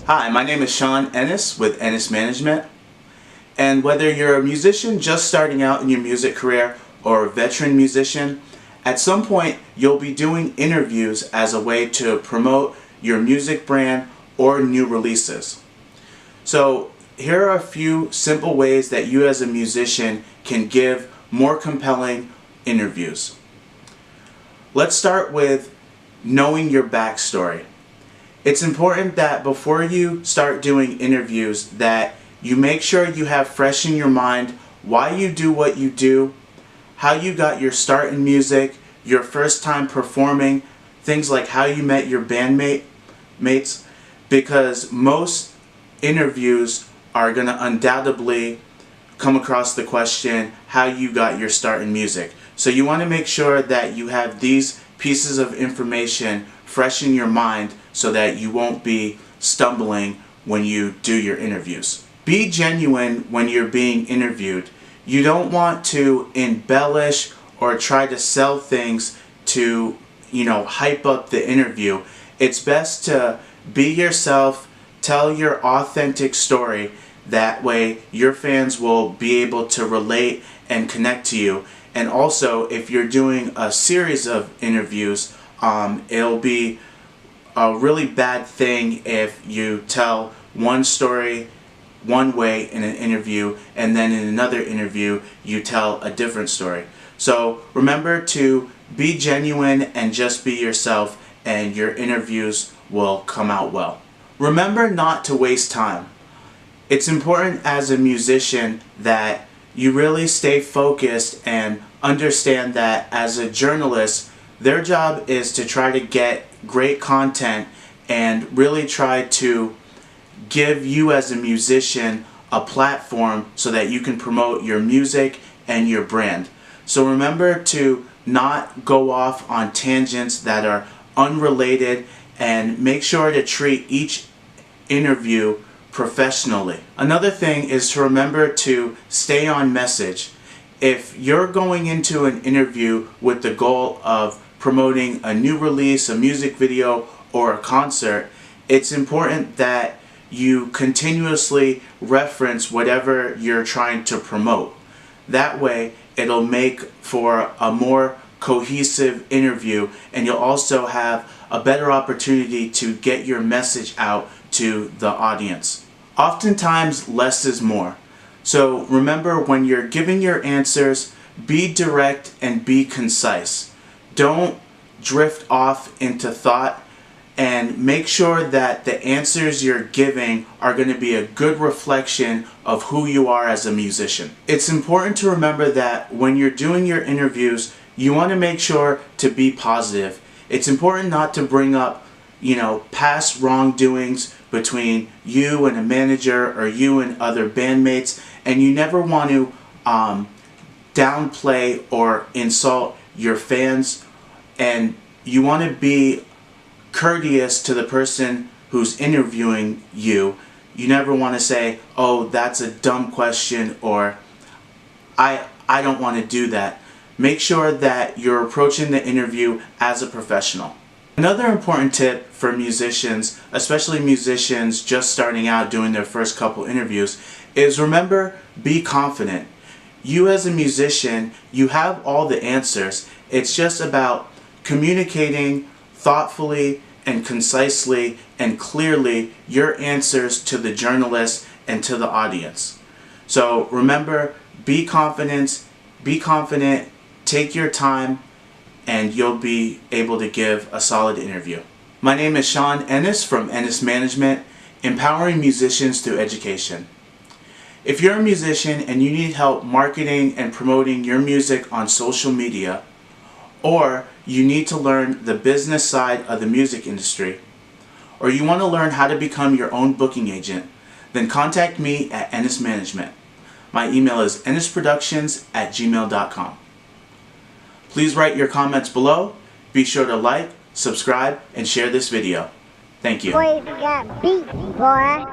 Hi, my name is Sean Ennis with Ennis Management, and whether you're a musician just starting out in your music career or a veteran musician, at some point you'll be doing interviews as a way to promote your music brand or new releases. So here are a few simple ways that you as a musician can give more compelling interviews. Let's start with knowing your backstory. It's important that before you start doing interviews that you make sure you have fresh in your mind why you do what you do, how you got your start in music, your first time performing, things like how you met your bandmates, because most interviews are going to undoubtedly come across the question how you got your start in music. So you want to make sure that you have these pieces of information fresh in your mind so that you won't be stumbling when you do your interviews. Be genuine when you're being interviewed. You don't want to embellish or try to sell things to, hype up the interview. It's best to be yourself, tell your authentic story. That way your fans will be able to relate and connect to you. And also, if you're doing a series of interviews, it'll be a really bad thing if you tell one story one way in an interview and then in another interview you tell a different story. So remember to be genuine and just be yourself, and your interviews will come out well. Remember not to waste time. It's important as a musician that you really stay focused and understand that as a journalist, their job is to try to get great content and really try to give you as a musician a platform so that you can promote your music and your brand. So remember to not go off on tangents that are unrelated, and make sure to treat each interview professionally. Another thing is to remember to stay on message. If you're going into an interview with the goal of promoting a new release, a music video, or a concert, it's important that you continuously reference whatever you're trying to promote. That way, it'll make for a more cohesive interview, and you'll also have a better opportunity to get your message out to the audience. Oftentimes, less is more. So remember, when you're giving your answers, be direct and be concise. Don't drift off into thought, and make sure that the answers you're giving are going to be a good reflection of who you are as a musician. It's important to remember that when you're doing your interviews, you want to make sure to be positive. It's important not to bring up, past wrongdoings between you and a manager or you and other bandmates, and you never want to downplay or insult your fans, and you want to be courteous to the person who's interviewing you. You never want to say, oh, that's a dumb question, or I don't want to do that. Make sure that you're approaching the interview as a professional. Another important tip for musicians, especially musicians just starting out doing their first couple interviews, is remember, be confident. You as a musician, you have all the answers. It's just about communicating thoughtfully and concisely and clearly your answers to the journalist and to the audience. So remember, be confident, take your time, and you'll be able to give a solid interview. My name is Sean Ennis from Ennis Management, empowering musicians through education. If you're a musician and you need help marketing and promoting your music on social media, or you need to learn the business side of the music industry, or you want to learn how to become your own booking agent, then contact me at Ennis Management. My email is ennisproductions@gmail.com. Please write your comments below. Be sure to like, subscribe, and share this video. Thank you. Boy, you got beat, boy.